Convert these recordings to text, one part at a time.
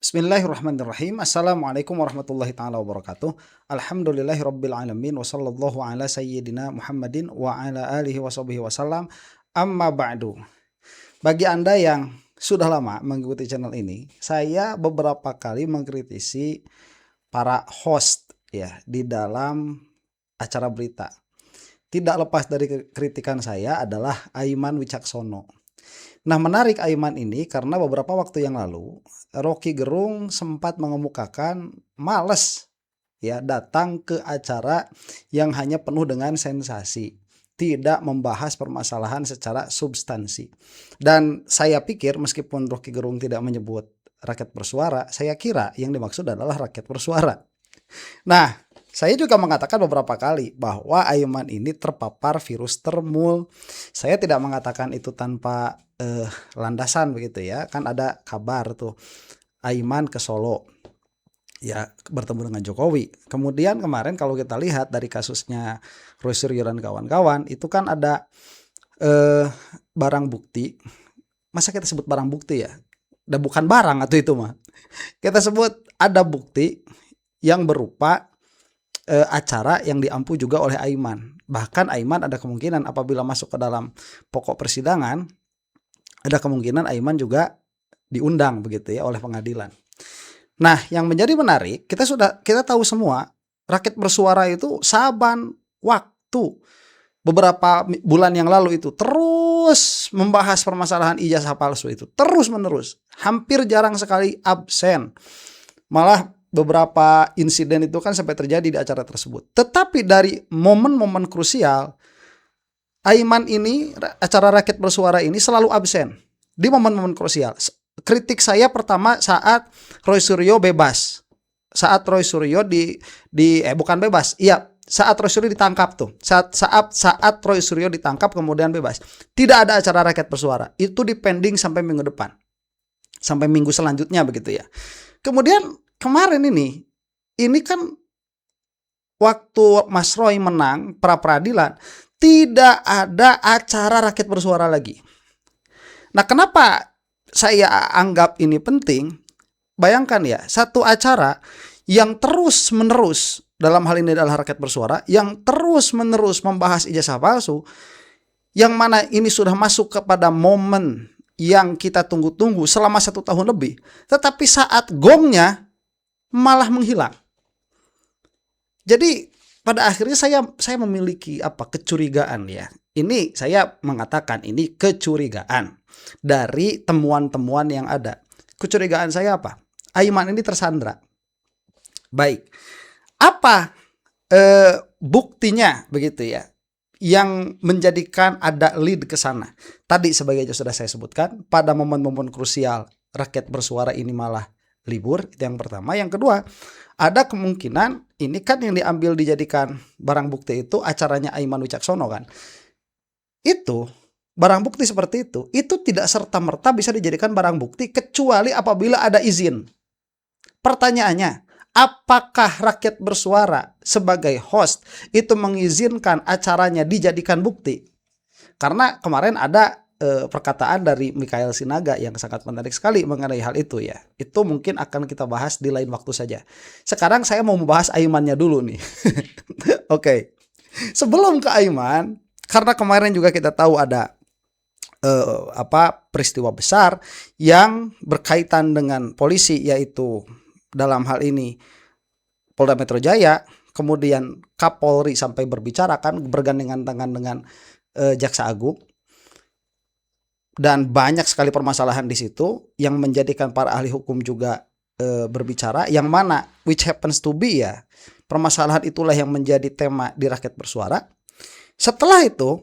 Bismillahirrahmanirrahim. Assalamualaikum warahmatullahi taala wabarakatuh. Alhamdulillahirabbil alamin wa sallallahu ala sayyidina Muhammadin wa ala alihi washabihi wasallam. Amma ba'du. Bagi Anda yang sudah lama mengikuti channel ini, saya beberapa kali mengkritisi para host ya di dalam acara berita. Tidak lepas dari kritikan saya adalah Aiman Wicaksono. Nah, menarik Aiman ini karena beberapa waktu yang lalu Rocky Gerung sempat mengemukakan males ya datang ke acara yang hanya penuh dengan sensasi, tidak membahas permasalahan secara substansi. Dan saya pikir meskipun Rocky Gerung tidak menyebut rakyat bersuara, saya kira yang dimaksud adalah rakyat bersuara. Nah, saya juga mengatakan beberapa kali bahwa Aiman ini terpapar virus termul. Saya tidak mengatakan itu tanpa landasan begitu ya. Kan ada kabar tuh Aiman ke Solo ya bertemu dengan Jokowi. Kemudian kemarin kalau kita lihat dari kasusnya Roy Suryo dan kawan-kawan, itu kan ada barang bukti. Masa kita sebut barang bukti ya? Udah bukan barang atau itu mah. Kita sebut ada bukti yang berupa acara yang diampu juga oleh Aiman. Bahkan Aiman ada kemungkinan apabila masuk ke dalam pokok persidangan, ada kemungkinan Aiman juga diundang begitu ya oleh pengadilan. Nah, yang menjadi menarik, kita tahu semua rakyat bersuara itu saban waktu beberapa bulan yang lalu itu terus membahas permasalahan ijazah palsu itu terus menerus, hampir jarang sekali absen. Malah beberapa insiden itu kan sampai terjadi di acara tersebut. Tetapi dari momen-momen krusial, Aiman ini, acara rakyat bersuara ini selalu absen di momen-momen krusial. Kritik saya pertama saat Roy Suryo bebas. Saat Roy Suryo bukan bebas. Iya, saat Roy Suryo ditangkap tuh. Saat Roy Suryo ditangkap kemudian bebas. Tidak ada acara rakyat bersuara. Itu dipending sampai minggu depan. Sampai minggu selanjutnya begitu ya. Kemudian kemarin ini kan waktu Mas Roy menang pra peradilan, tidak ada acara rakyat bersuara lagi. Nah, kenapa saya anggap ini penting? Bayangkan ya, satu acara yang terus menerus, dalam hal ini adalah rakyat bersuara, yang terus menerus membahas ijazah palsu, yang mana ini sudah masuk kepada momen yang kita tunggu-tunggu selama 1 tahun lebih, tetapi saat gongnya malah menghilang. Jadi pada akhirnya saya memiliki kecurigaan ya. Ini saya mengatakan ini kecurigaan dari temuan-temuan yang ada. Kecurigaan saya apa? Aiman ini tersandra. Baik. Apa buktinya begitu ya? Yang menjadikan ada lead ke sana. Tadi sebagai sudah saya sebutkan, pada momen-momen krusial rakyat bersuara ini malah libur, itu yang pertama. Yang kedua, ada kemungkinan ini kan yang diambil dijadikan barang bukti itu acaranya Aiman Wicaksono kan. Itu barang bukti seperti itu tidak serta-merta bisa dijadikan barang bukti kecuali apabila ada izin. Pertanyaannya, apakah rakyat bersuara sebagai host itu mengizinkan acaranya dijadikan bukti? Karena kemarin ada perkataan dari Mikhail Sinaga yang sangat menarik sekali mengenai hal itu ya. Itu mungkin akan kita bahas di lain waktu saja. Sekarang saya mau membahas Aimannya dulu nih. Oke. Sebelum ke Aiman, karena kemarin juga kita tahu ada peristiwa besar yang berkaitan dengan polisi, yaitu dalam hal ini Polda Metro Jaya, kemudian Kapolri sampai berbicara kan bergandengan tangan dengan Jaksa Agung. Dan banyak sekali permasalahan di situ yang menjadikan para ahli hukum juga berbicara, yang mana which happens to be ya, permasalahan itulah yang menjadi tema di rakyat bersuara. Setelah itu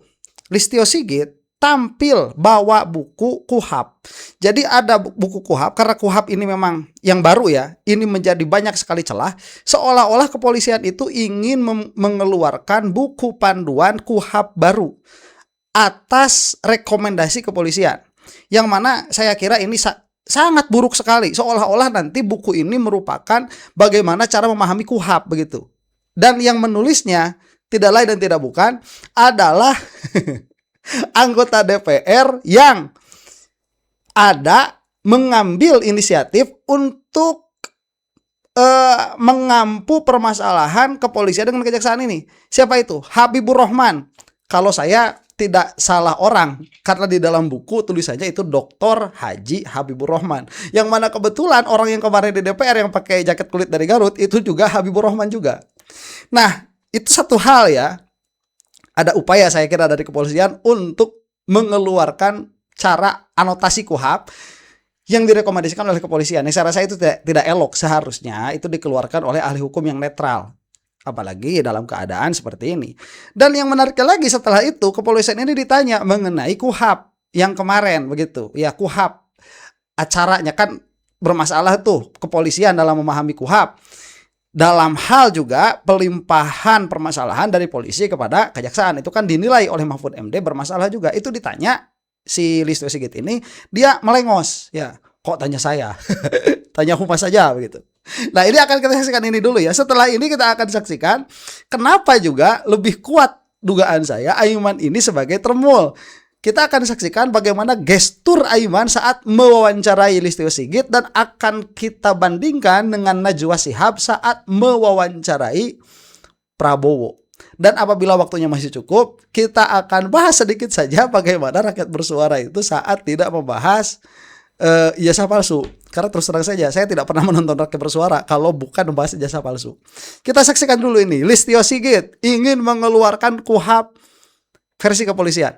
Listio Sigit tampil bawa buku KUHAP. Jadi ada buku KUHAP, karena KUHAP ini memang yang baru ya, ini menjadi banyak sekali celah, seolah-olah kepolisian itu ingin mengeluarkan buku panduan KUHAP baru atas rekomendasi kepolisian, yang mana saya kira ini sangat buruk sekali, seolah-olah nanti buku ini merupakan bagaimana cara memahami KUHAP begitu. Dan yang menulisnya tidak lain dan tidak bukan adalah anggota DPR yang ada mengambil inisiatif untuk mengampu permasalahan kepolisian dengan kejaksaan ini. Siapa itu? Habibur Rahman. Kalau saya tidak salah orang, karena di dalam buku tulisannya itu Dr. Haji Habibur Rahman. Yang mana kebetulan orang yang kemarin di DPR yang pakai jaket kulit dari Garut itu juga Habibur Rahman juga. Nah, itu satu hal ya. Ada upaya saya kira dari kepolisian untuk mengeluarkan cara anotasi KUHP yang direkomendasikan oleh kepolisian. Saya rasa itu tidak elok, seharusnya itu dikeluarkan oleh ahli hukum yang netral. Apalagi dalam keadaan seperti ini. Dan yang menariknya lagi, setelah itu kepolisian ini ditanya mengenai KUHP yang kemarin begitu. Ya, KUHP acaranya kan bermasalah tuh kepolisian dalam memahami KUHP. Dalam hal juga pelimpahan permasalahan dari polisi kepada kejaksaan itu kan dinilai oleh Mahfud MD bermasalah juga. Itu ditanya si Listio Sigit ini, dia melengos. Ya, kok tanya saya? Tanya humas saja begitu. Nah, ini akan kita saksikan ini dulu ya. Setelah ini kita akan saksikan kenapa juga lebih kuat dugaan saya Aiman ini sebagai termul. Kita akan saksikan bagaimana gestur Aiman saat mewawancarai Listio Sigit dan akan kita bandingkan dengan Najwa Shihab saat mewawancarai Prabowo. Dan apabila waktunya masih cukup, kita akan bahas sedikit saja bagaimana rakyat bersuara itu saat tidak membahas ijazah palsu. Karena terus terang saja, saya tidak pernah menonton rakyat bersuara kalau bukan membahas ijazah palsu. Kita saksikan dulu ini. Listio Sigit ingin mengeluarkan KUHP versi kepolisian.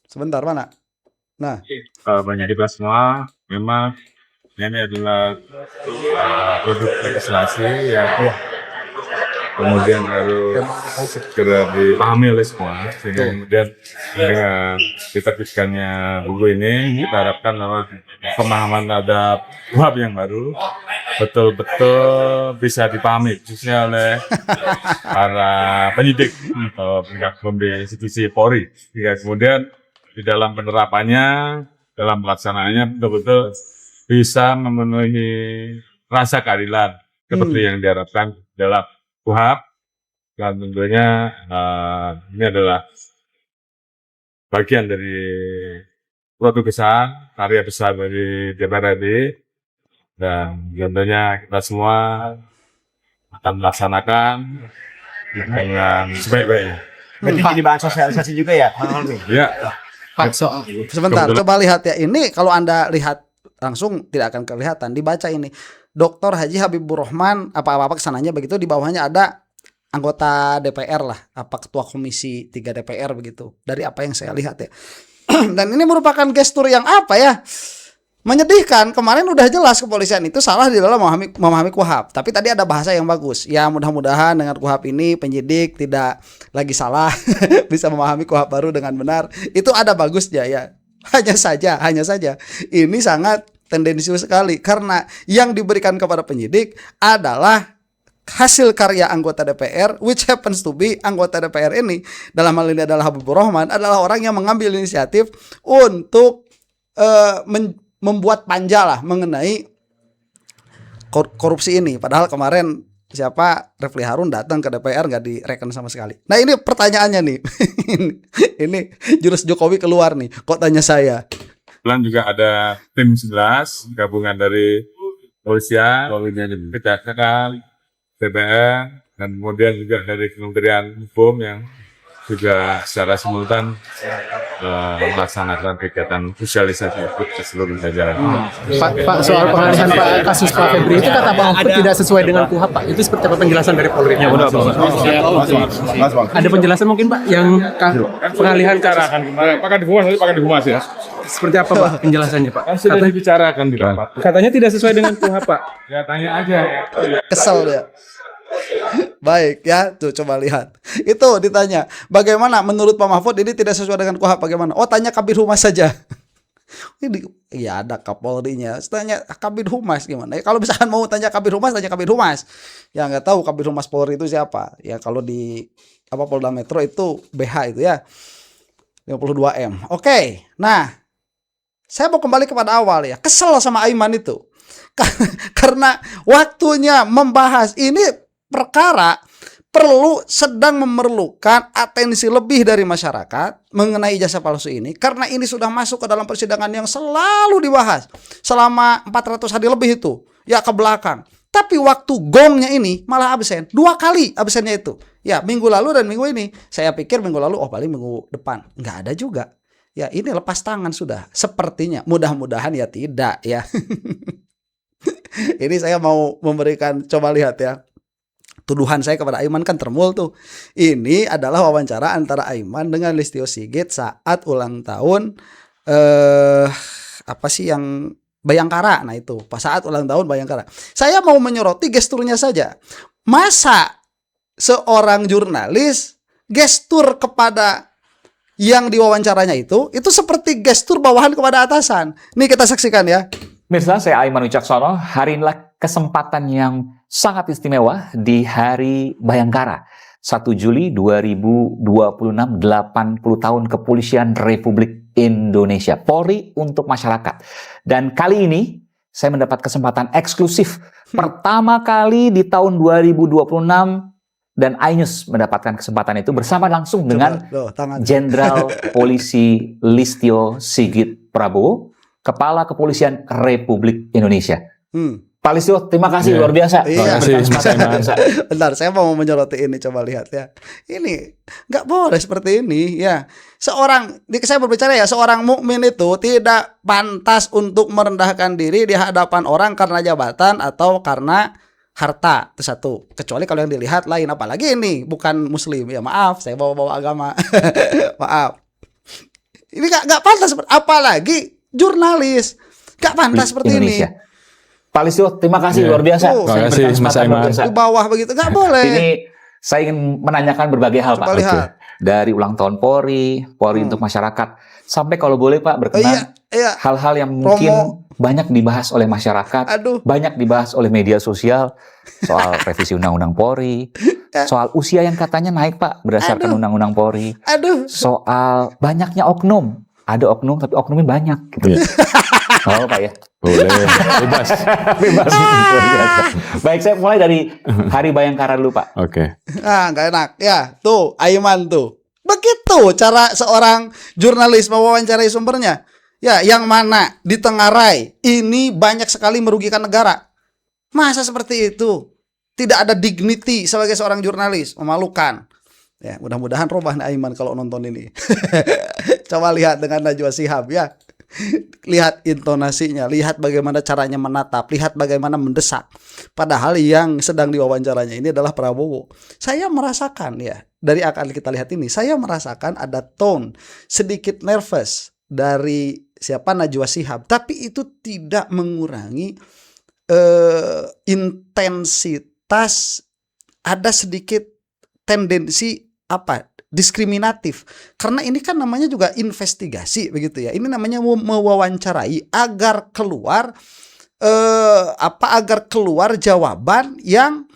Sebentar, mana? Nah, banyak dibahas semua. Memang ini adalah produk legislasi yang kemudian harus segera dipahami oleh semua, sehingga kemudian dengan diterbitkannya buku ini kita harapkan bahwa pemahaman terhadap KUHP yang baru betul-betul bisa dipahami khususnya oleh para penyidik atau penegak hukum di institusi Polri, sehingga kemudian di dalam penerapannya, dalam pelaksanaannya betul-betul bisa memenuhi rasa keadilan seperti yang diharapkan dalam KUHP. Dan tentunya ini adalah bagian dari produk besar, karya besar dari DPR RI, dan tentunya kita semua akan melaksanakan dengan sebaik-baiknya. Berarti jadi bahan sosialisasi juga ya? Ya. Pak, soal sebentar, coba lihat ya. Ini kalau Anda lihat langsung tidak akan kelihatan. Dibaca ini. Dr. Haji Habibur Rahman, apa-apa kesananya begitu, di bawahnya ada anggota DPR lah, apa ketua komisi 3 DPR begitu. Dari apa yang saya lihat ya. Dan ini merupakan gestur yang apa ya? Menyedihkan. Kemarin udah jelas kepolisian itu salah di dalam memahami KUHP. Tapi tadi ada bahasa yang bagus. Ya, mudah-mudahan dengan KUHP ini penyidik tidak lagi salah, bisa memahami KUHP baru dengan benar. Itu ada bagusnya ya. Hanya saja ini sangat tendensius sekali karena yang diberikan kepada penyidik adalah hasil karya anggota DPR, which happens to be anggota DPR ini dalam hal ini adalah Habibur Rahman, adalah orang yang mengambil inisiatif untuk membuat panja lah mengenai korupsi ini. Padahal kemarin siapa Refli Harun datang ke DPR nggak direken sama sekali. Nah, ini pertanyaannya nih. Ini jurus Jokowi keluar nih. Kok tanya saya? Kemudian juga ada tim 11 gabungan dari polisian, kejaksaan, DPR, dan kemudian juga dari Kementerian Hukum yang juga secara simultan melaksanakan kegiatan sosialisasi ke seluruh jajaran. Pak, soal pengalihan Pak kasus Pak Febri itu kata Pak Mahfud tidak sesuai dengan KUHP, Pak. Itu seperti apa penjelasan dari Polri? Ya, benar, Pak. Ada penjelasan mungkin, Pak, yang pengalihan Bicarakan kemarin, Pak Kadif ya. seperti apa, Pak, penjelasannya, Pak? Kan sudah dibicarakan di rapat. Katanya tidak sesuai dengan KUHP, Pak. Ya tanya aja. Kesel dia. Baik ya, tuh coba lihat. Itu ditanya, bagaimana menurut Pak Mahfud ini tidak sesuai dengan KUHP bagaimana? Oh, tanya Kabid Humas saja. Ini ya ada Kapolrinya. Tanya Kabid Humas gimana? Ya, kalau misalkan mau tanya Kabid Humas, tanya Kabid Humas. Ya nggak tahu Kabid Humas Polri itu siapa. Ya kalau di Polda Metro itu BH itu ya. 52M. Oke. Nah, saya mau kembali kepada awal ya. Kesel sama Aiman itu. Karena waktunya membahas ini perkara sedang memerlukan atensi lebih dari masyarakat mengenai ijazah palsu ini, karena ini sudah masuk ke dalam persidangan yang selalu dibahas selama 400 hari lebih itu ya ke belakang. Tapi waktu gongnya ini malah absen 2 kali, absennya itu ya minggu lalu dan minggu ini. Saya pikir minggu lalu paling minggu depan, nggak ada juga. Ya ini lepas tangan sudah sepertinya, mudah-mudahan ya tidak ya. Ini saya mau memberikan, coba lihat ya, tuduhan saya kepada Aiman kan termul tuh. Ini adalah wawancara antara Aiman dengan Listio Sigit saat ulang tahun apa sih yang Bayangkara. Nah itu pas saat ulang tahun Bayangkara. Saya mau menyoroti gesturnya saja. Masa seorang jurnalis gestur kepada yang diwawancaranya itu seperti gestur bawahan kepada atasan. Nih kita saksikan ya. Mirsa, saya Aiman Wicaksono. Hari inilah kesempatan yang sangat istimewa di Hari Bayangkara. 1 Juli 2026, 80 tahun Kepolisian Republik Indonesia. Polri untuk masyarakat. Dan kali ini saya mendapat kesempatan eksklusif. Pertama kali di tahun 2026 dan iNews mendapatkan kesempatan itu bersama langsung dengan Jenderal Polisi Listio Sigit Prabowo, Kepala Kepolisian Republik Indonesia. Pak Listio, terima kasih luar biasa. Iya. Terima kasih. Bentar, saya mau menyoroti ini, coba lihat ya. Ini nggak boleh seperti ini ya. Saya berbicara ya, seorang mukmin itu tidak pantas untuk merendahkan diri di hadapan orang karena jabatan atau karena harta. Itu satu. Kecuali kalau yang dilihat lain, apalagi ini bukan muslim. Ya maaf, saya bawa-bawa agama. Maaf. Ini nggak pantas, apalagi jurnalis. Nggak pantas seperti Indonesia. ini. Pak Listio, terima kasih luar biasa. Terima kasih Mas Aiman. Di bawah begitu, nggak boleh. Ini saya ingin menanyakan berbagai hal, Coba Pak. lihat. Dari ulang tahun Polri untuk masyarakat, sampai kalau boleh Pak berkenan Iya. hal-hal yang mungkin Promo. banyak dibahas oleh masyarakat, Aduh. banyak dibahas oleh media sosial, soal revisi Undang-Undang Polri, soal usia yang katanya naik Pak berdasarkan Undang-Undang Polri, Aduh. soal banyaknya oknum. Ada oknum tapi oknumnya banyak gitu. Oh Pak ya. Boleh, bebas. Bebas. Luar biasa. Baik, saya mulai dari Hari Bayangkara dulu Pak. Oke. Nggak enak. Ya, tuh Aiman tuh. Begitu cara seorang jurnalis mewawancarai sumbernya. Ya, yang mana ditengarai. Ini banyak sekali merugikan negara. Masa seperti itu? Tidak ada dignity sebagai seorang jurnalis. Memalukan. Ya, mudah-mudahan robah Aiman kalau nonton ini. Coba lihat dengan Najwa Shihab ya. Lihat intonasinya, lihat bagaimana caranya menatap, lihat bagaimana mendesak. Padahal yang sedang diwawancaranya ini adalah Prabowo. Saya merasakan ya, dari akan kita lihat ini, saya merasakan ada tone sedikit nervous dari siapa Najwa Shihab, tapi itu tidak mengurangi intensitas, ada sedikit tendensi diskriminatif, karena ini kan namanya juga investigasi begitu ya. Ini namanya mewawancarai agar keluar agar keluar jawaban yang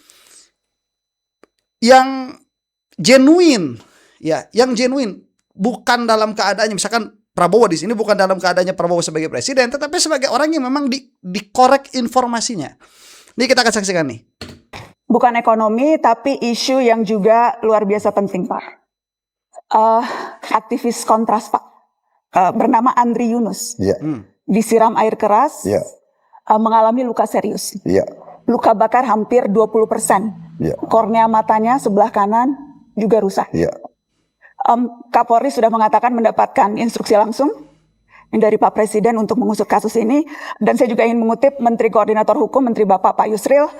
genuine ya, yang genuine, bukan dalam keadaannya misalkan Prabowo di sini bukan dalam keadaannya Prabowo sebagai presiden, tetapi sebagai orang yang memang dikorek informasinya. Ini kita akan saksikan nih. Bukan ekonomi, tapi isu yang juga luar biasa penting, Pak. Aktivis kontras, Pak, bernama Andri Yunus, disiram air keras, mengalami luka serius, luka bakar hampir 20%, kornea matanya sebelah kanan juga rusak. Kapolri sudah mengatakan mendapatkan instruksi langsung dari Pak Presiden untuk mengusut kasus ini, dan saya juga ingin mengutip Menteri Koordinator Hukum, Menteri Bapak Pak Yusril,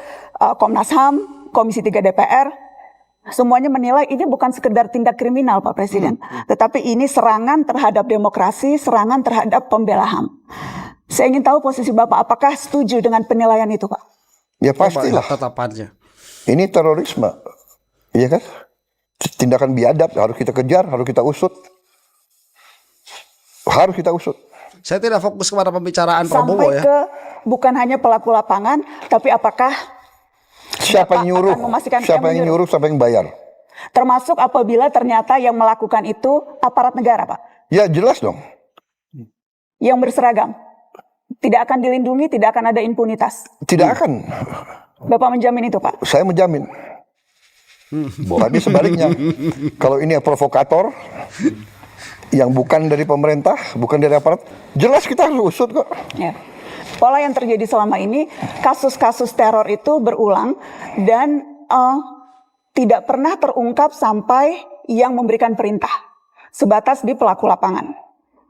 Komnas HAM, Komisi 3 DPR, semuanya menilai ini bukan sekedar tindak kriminal Pak Presiden, tetapi ini serangan terhadap demokrasi, serangan terhadap pembela HAM. Saya ingin tahu posisi Bapak, apakah setuju dengan penilaian itu Pak? Ya pastilah. Tatapannya. Ini terorisme, iya kan? Tindakan biadab harus kita kejar, harus kita usut. Harus kita usut. Saya tidak fokus kepada pembicaraan Sampai Prabowo ya. ke bukan hanya pelaku lapangan, tapi apakah Siapa yang nyuruh? akan memastikan Siapa yang nyuruh? Siapa yang bayar? termasuk apabila ternyata yang melakukan itu aparat negara, Pak? Ya jelas dong. Yang berseragam. Tidak akan dilindungi, tidak akan ada impunitas. Tidak akan. Bapak menjamin itu, Pak? Saya menjamin. Tapi sebaliknya, kalau ini yang provokator, yang bukan dari pemerintah, bukan dari aparat, jelas kita harus usut kok. Ya. Pola yang terjadi selama ini, kasus-kasus teror itu berulang dan tidak pernah terungkap sampai yang memberikan perintah, sebatas di pelaku lapangan.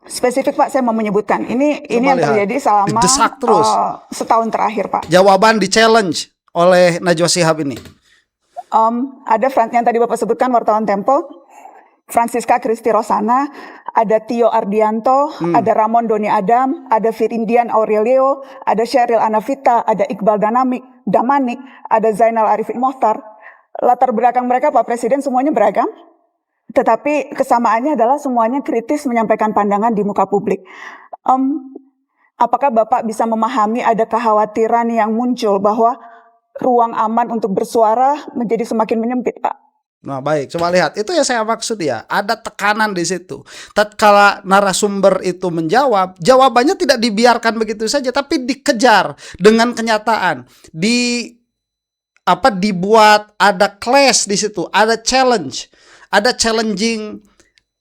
Spesifik Pak, saya mau menyebutkan ini yang terjadi selama setahun terakhir Pak. Jawaban di challenge oleh Najwa Shihab ini. Ada yang tadi Bapak sebutkan wartawan Tempo, Francisca Kristi Rosana, ada Tio Ardianto, ada Ramon Doni Adam, ada Firindian Aurelio, ada Sheryl Anavita, ada Iqbal Damanik, ada Zainal Arifin Mohtar. Latar belakang mereka Pak Presiden semuanya beragam, tetapi kesamaannya adalah semuanya kritis menyampaikan pandangan di muka publik. Apakah Bapak bisa memahami ada kekhawatiran yang muncul bahwa ruang aman untuk bersuara menjadi semakin menyempit Pak? Nah baik, coba lihat, itu yang saya maksud ya, ada tekanan di situ. Tatkala narasumber itu menjawab, jawabannya tidak dibiarkan begitu saja, tapi dikejar dengan kenyataan. Dibuat ada clash di situ, ada challenge, ada challenging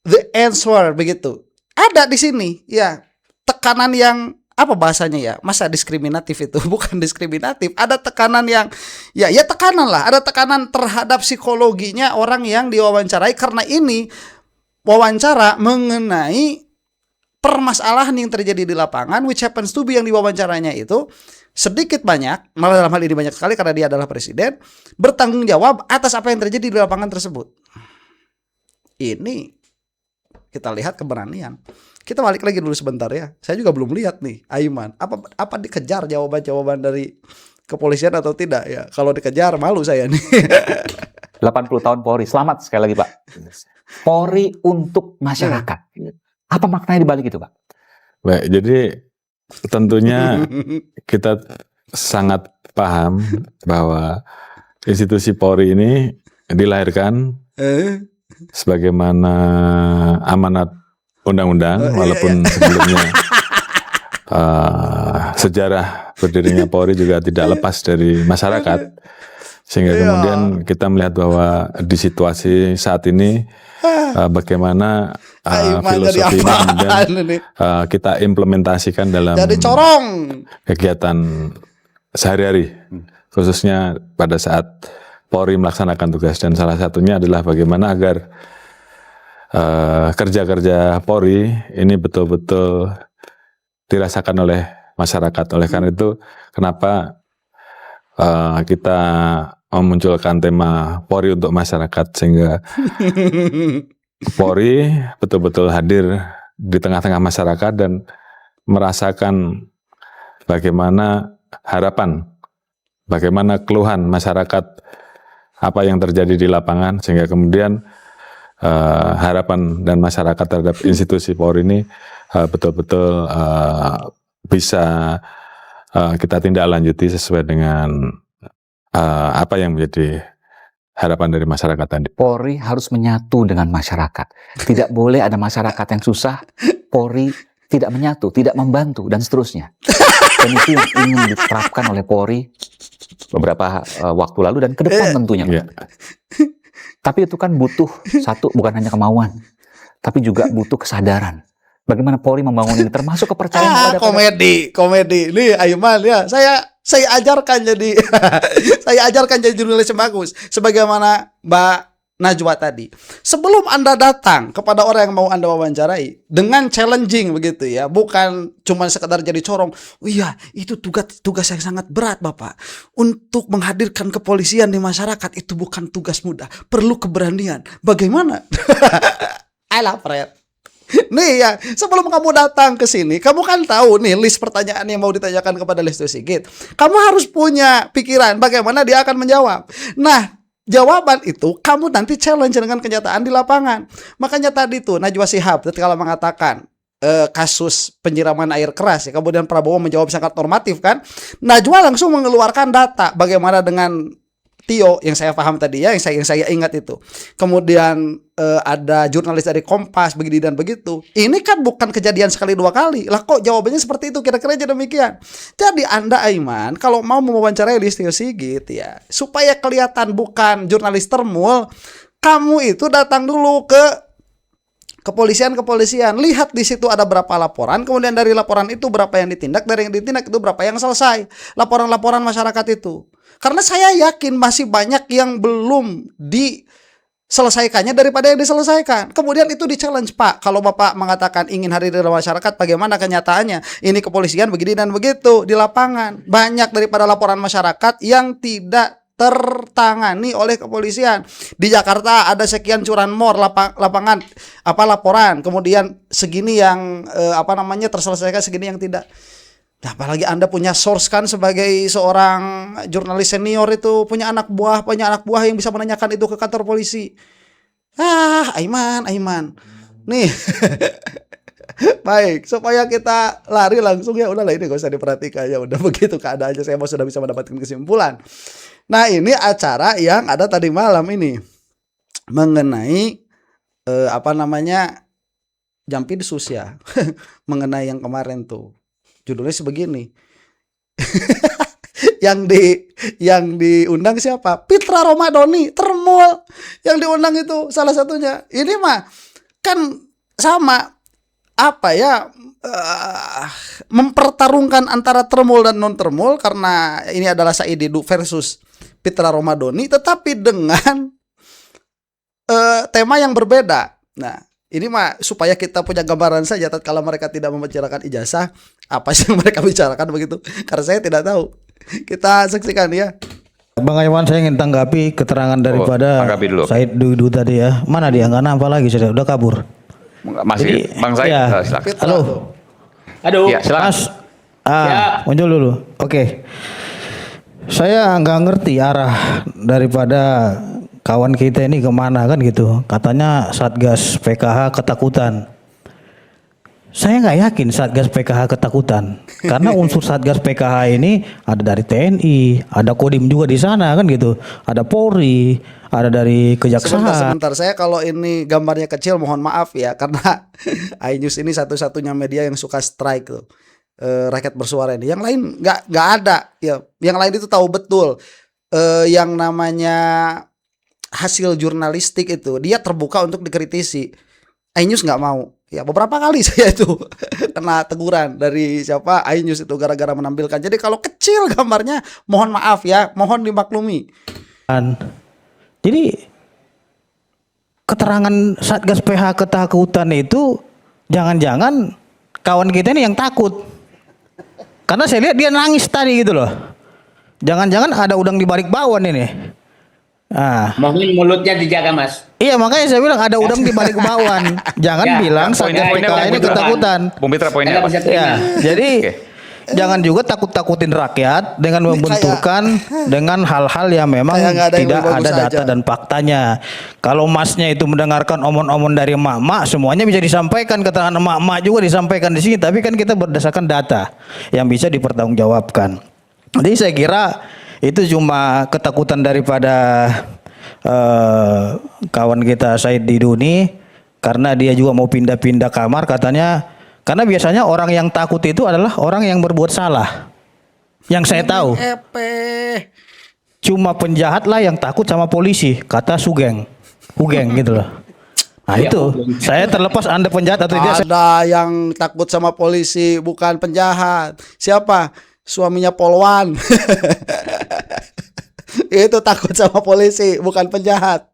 the answer begitu. Ada di sini, ya tekanan yang apa bahasanya ya, masa diskriminatif itu? Bukan diskriminatif, ada tekanan yang ya tekanan lah, ada tekanan terhadap psikologinya orang yang diwawancarai, karena ini wawancara mengenai permasalahan yang terjadi di lapangan, which happens to be yang diwawancaranya itu sedikit banyak, malah dalam hal ini banyak sekali karena dia adalah presiden, bertanggung jawab atas apa yang terjadi di lapangan tersebut. Ini kita lihat keberanian. Kita balik lagi dulu sebentar ya. Saya juga belum lihat nih, Aiman. Apa dikejar jawaban-jawaban dari kepolisian atau tidak ya? Kalau dikejar malu saya nih. 80 tahun Polri. Selamat sekali lagi Pak. Polri untuk masyarakat. Apa maknanya di balik itu Pak? Baik, jadi tentunya kita sangat paham bahwa institusi Polri ini dilahirkan sebagaimana amanat undang-undang, walaupun sebelumnya sejarah berdirinya Polri juga tidak lepas dari masyarakat, sehingga kemudian kita melihat bahwa di situasi saat ini bagaimana filosofi ini kemudian kita implementasikan dalam kegiatan sehari-hari, khususnya pada saat Polri melaksanakan tugas, dan salah satunya adalah bagaimana agar kerja-kerja Polri ini betul-betul dirasakan oleh masyarakat. Oleh karena itu, kenapa kita memunculkan tema Polri untuk masyarakat, sehingga Polri betul-betul hadir di tengah-tengah masyarakat dan merasakan bagaimana harapan, bagaimana keluhan masyarakat, apa yang terjadi di lapangan, sehingga kemudian harapan dan masyarakat terhadap institusi Polri ini betul-betul bisa kita tindak lanjuti sesuai dengan apa yang menjadi harapan dari masyarakat tadi. Polri harus menyatu dengan masyarakat. Tidak boleh ada masyarakat yang susah, Polri tidak menyatu, tidak membantu, dan seterusnya. Dan itu yang ingin diterapkan oleh Polri beberapa waktu lalu dan ke depan tentunya. Tapi itu kan butuh satu, bukan hanya kemauan, tapi juga butuh kesadaran. Bagaimana Polri membangun ini, termasuk kepercayaan komedi. Nih Aiman ya, saya ajarkan jadi saya ajarkan jadi jurnalis yang bagus. Sebagaimana Mbak Najwa tadi, sebelum Anda datang kepada orang yang mau Anda wawancarai dengan challenging begitu ya, bukan cuma sekedar jadi corong. Oh iya, itu tugas yang sangat berat Bapak. Untuk menghadirkan kepolisian di masyarakat itu bukan tugas mudah, perlu keberanian. Bagaimana? I love Fred. Nih ya, sebelum kamu datang ke sini, kamu kan tahu nih list pertanyaan yang mau ditanyakan kepada Listio Sigit. Kamu harus punya pikiran bagaimana dia akan menjawab. Nah, jawaban itu kamu nanti challenge dengan kenyataan di lapangan. Makanya tadi tuh Najwa Shihab kalau mengatakan kasus penyiraman air keras ya, kemudian Prabowo menjawab sangat normatif kan. Najwa langsung mengeluarkan data bagaimana dengan Tio yang saya paham tadi ya, yang saya ingat itu. Kemudian ada jurnalis dari Kompas begini dan begitu. Ini kan bukan kejadian sekali dua kali. Lah kok jawabannya seperti itu? Kira-kira aja demikian. Jadi Anda Aiman kalau mau mewawancarai Listio Sigit ya, supaya kelihatan bukan jurnalis termul, kamu itu datang dulu ke kepolisian, lihat di situ ada berapa laporan, kemudian dari laporan itu berapa yang ditindak, dari yang ditindak itu berapa yang selesai, laporan-laporan masyarakat itu. Karena saya yakin masih banyak yang belum diselesaikannya daripada yang diselesaikan. Kemudian itu di-challenge, Pak. Kalau Bapak mengatakan ingin hadir dalam masyarakat, bagaimana kenyataannya? Ini kepolisian begini dan begitu di lapangan. Banyak daripada laporan masyarakat yang tidak tertangani oleh kepolisian. Di Jakarta ada sekian curanmor lapangan laporan, kemudian segini yang terselesaikan, segini yang tidak. Nah, apalagi Anda punya source kan sebagai seorang jurnalis senior itu, punya anak buah yang bisa menanyakan itu ke kantor polisi. Aiman. Nih. Baik, supaya kita lari langsung ya udahlah, ini gak usah diperhatikan ya, udah begitu keadaannya, saya sudah bisa mendapatkan kesimpulan. Nah, ini acara yang ada tadi malam ini mengenai Jampinsus ya. Mengenai yang kemarin tuh. Judulnya sebegini. yang diundang siapa? Pitra Romadoni, termul. Yang diundang itu salah satunya. Ini mah kan sama mempertarungkan antara termul dan non termul, karena ini adalah Said Didu versus Pitra Romadoni, tetapi dengan tema yang berbeda. Nah, ini mah supaya kita punya gambaran saja tatkala mereka tidak membicarakan ijazah, apa sih yang mereka bicarakan begitu, karena saya tidak tahu. Kita saksikan ya. Bang Aiman, saya ingin tanggapi keterangan daripada Said Didu tadi ya. Mana dia? Nggak nampak lagi, sudah kabur. Masih. Jadi, Bang Said, ya. silakan. Halo. Aduh. Ya, silakan. Mas, muncul dulu. Oke. Saya nggak ngerti arah daripada kawan kita ini kemana kan gitu. Katanya Satgas PKH ketakutan. Saya nggak yakin Satgas PKH ketakutan, karena unsur Satgas PKH ini ada dari TNI, ada Kodim juga di sana kan gitu, ada Polri, ada dari Kejaksaan. Sebentar, saya kalau ini gambarnya kecil mohon maaf ya, karena iNews ini satu-satunya media yang suka strike tuh. Rakyat bersuara ini, yang lain nggak ada ya, yang lain itu tahu betul yang namanya hasil jurnalistik itu dia terbuka untuk dikritisi. iNews nggak mau. Ya beberapa kali saya itu kena teguran dari siapa iNews itu gara-gara menampilkan. Jadi kalau kecil gambarnya mohon maaf ya, mohon dimaklumi. Jadi keterangan Satgas PH ketakutan itu jangan-jangan kawan kita ini yang takut. Karena saya lihat dia nangis tadi gitu loh. Jangan-jangan ada udang di balik bawon ini. Mohon mulutnya dijaga, Mas. Iya, makanya saya bilang ada udang di balik bawon. Jangan bilang Satgas PKH ini ketakutan. Bung Mitra, poinnya apa? Ya, jadi jangan juga takut-takutin rakyat dengan membenturkan dengan hal-hal yang memang tidak ada data dan faktanya. Kalau Masnya itu mendengarkan omong-omong dari emak-emak, semuanya bisa disampaikan, keterangan emak-emak juga disampaikan di sini, tapi kan kita berdasarkan data yang bisa dipertanggungjawabkan. Jadi saya kira itu cuma ketakutan daripada kawan kita Said Didu ini, karena dia juga mau pindah-pindah kamar katanya. Karena biasanya orang yang takut itu adalah orang yang berbuat salah. Yang saya tahu. Cuma penjahat lah yang takut sama polisi, kata Hugeng gitu loh. Nah itu, saya terlepas Anda penjahat atau tidak. Ada yang takut sama polisi, bukan penjahat. Siapa? Suaminya Polwan. Itu takut sama polisi, bukan penjahat.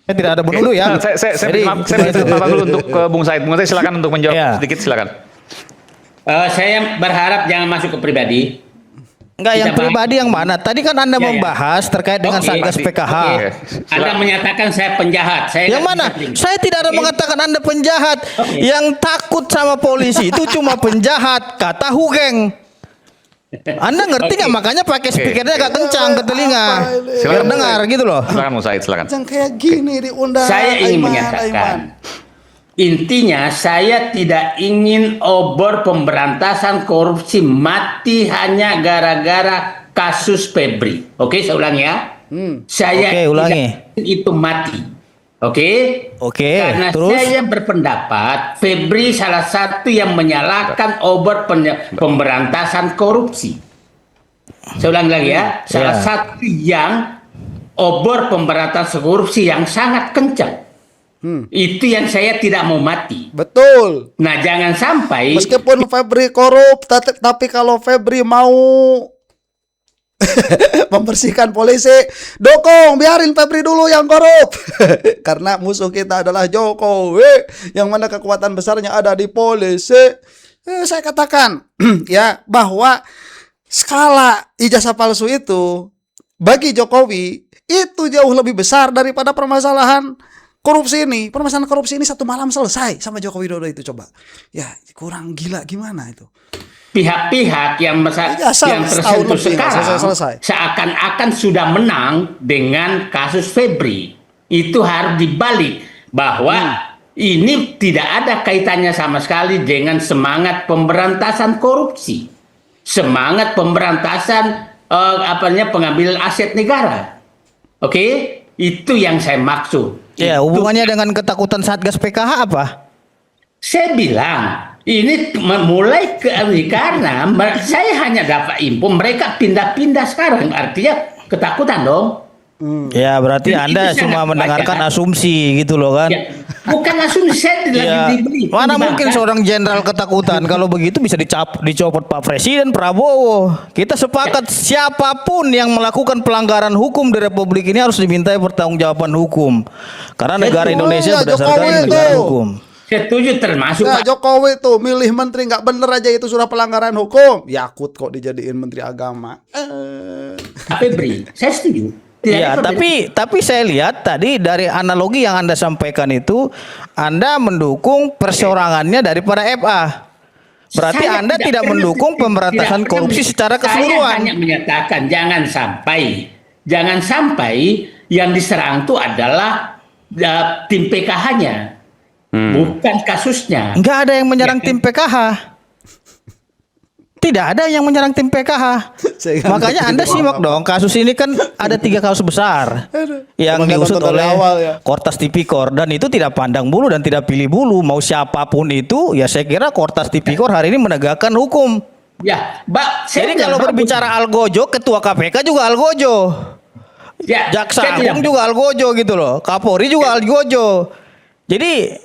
Saya tidak ada menuduh ya. Saya minta dulu untuk Bung Said. Bung Said silakan untuk menjawab sedikit, silakan. Saya berharap jangan masuk ke pribadi. Enggak, yang pribadi yang mana? Tadi kan Anda membahas terkait dengan Satgas PKH. Anda menyatakan saya penjahat. Yang mana? Saya tidak ada mengatakan Anda penjahat. Yang takut sama polisi itu cuma penjahat, kata Hugeng. Anda ngerti nggak? Makanya pakai speakernya agak kencang ke telinga, biar dengar gitu loh. Silakan Bung Said, silakan. Jangan kayak gini diundang. Saya ingin menyatakan, intinya saya tidak ingin obor pemberantasan korupsi mati hanya gara-gara kasus Febri. Oke, saya ulang ya. Saya Oke, ulangi. tidak itu mati. Oke? Oke, Karena terus? saya berpendapat Febri salah satu yang menyalahkan obor pemberantasan korupsi. Saya ulang lagi ya, salah satu yang obor pemberantasan korupsi yang sangat kencang. Itu yang saya tidak mau mati. Betul. Nah, jangan sampai Meskipun Febri korup, tapi kalau Febri mau membersihkan polisi, dukung, biarin Febri dulu yang korup. Karena musuh kita adalah Jokowi, yang mana kekuatan besarnya ada di polisi. Saya katakan ya bahwa skala ijazah palsu itu bagi Jokowi itu jauh lebih besar daripada permasalahan korupsi ini. Permasalahan korupsi ini satu malam selesai sama Joko Widodo itu, coba. Ya, kurang gila gimana itu. pihak-pihak yang tersentuh sekarang seakan-akan sudah menang dengan kasus Febri. Itu harus dibalik bahwa ini tidak ada kaitannya sama sekali dengan semangat pemberantasan korupsi, semangat pemberantasan pengambilan aset negara. Oke, itu yang saya maksud. Ya, hubungannya dengan ketakutan Satgas PKH apa? Saya bilang ini mulai karena saya hanya dapat info mereka pindah-pindah sekarang, artinya ketakutan dong. Ya, berarti Anda cuma mendengarkan asumsi gitu loh kan? Ya, bukan asumsi, saya lagi dibeli. Mana mungkin seorang jenderal ketakutan? Kalau begitu bisa dicopot Pak Presiden Prabowo. Kita sepakat siapapun yang melakukan pelanggaran hukum di Republik ini harus dimintai pertanggungjawaban hukum. Karena negara Indonesia berdasarkan negara hukum. Setuju, termasuk Pak Jokowi tuh milih menteri nggak bener aja itu sudah pelanggaran hukum. Yakut kok dijadiin menteri agama. Febri, saya setuju. Iya, tapi saya lihat tadi dari analogi yang Anda sampaikan itu Anda mendukung perseorangannya daripada FA. Berarti Anda tidak mendukung pemberantasan korupsi secara keseluruhan. Saya hanya menyatakan jangan sampai yang diserang itu adalah tim PKH-nya. Bukan kasusnya. Enggak ada yang menyerang tim PKH. Tidak ada yang menyerang tim PKH. Makanya Anda simak dong, kasus ini kan ada 3 kasus besar yang diusut oleh Kortas Tipikor, dan itu tidak pandang bulu dan tidak pilih bulu. Mau siapapun itu, ya saya kira Kortas Tipikor hari ini menegakkan hukum. Ya, jadi kalau berbicara algojo, ketua KPK juga algojo. Ya, Jaksa Agung juga algojo gitu loh. Kapolri juga algojo. Jadi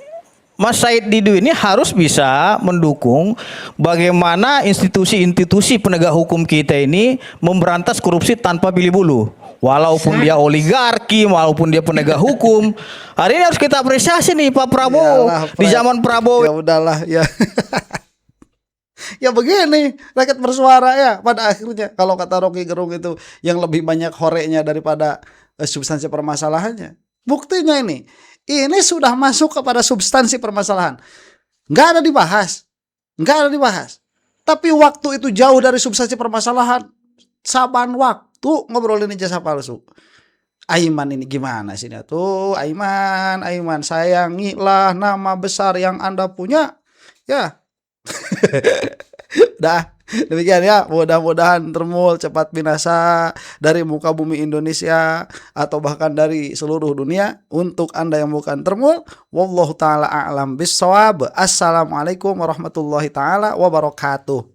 Mas Said Didu ini harus bisa mendukung bagaimana institusi-institusi penegak hukum kita ini memberantas korupsi tanpa pilih bulu. Walaupun dia oligarki, walaupun dia penegak hukum. Hari ini harus kita apresiasi nih Pak Prabowo. Di zaman Prabowo. Ya udahlah ya. Ya begini, rakyat bersuara ya pada akhirnya. Kalau kata Rocky Gerung itu yang lebih banyak horenya daripada substansi permasalahannya. Buktinya ini sudah masuk kepada substansi permasalahan. Nggak ada dibahas. Tapi waktu itu jauh dari substansi permasalahan. Saban waktu ngobrolin ijazah palsu. Aiman ini gimana sih tuh? Aiman, sayangilah nama besar yang Anda punya. Ya. Dah. Demikian ya, mudah-mudahan Termul cepat binasa dari muka bumi Indonesia atau bahkan dari seluruh dunia. Untuk Anda yang bukan Termul, wallahu taala a'lam bissawab. Assalamualaikum warahmatullahi taala wabarakatuh.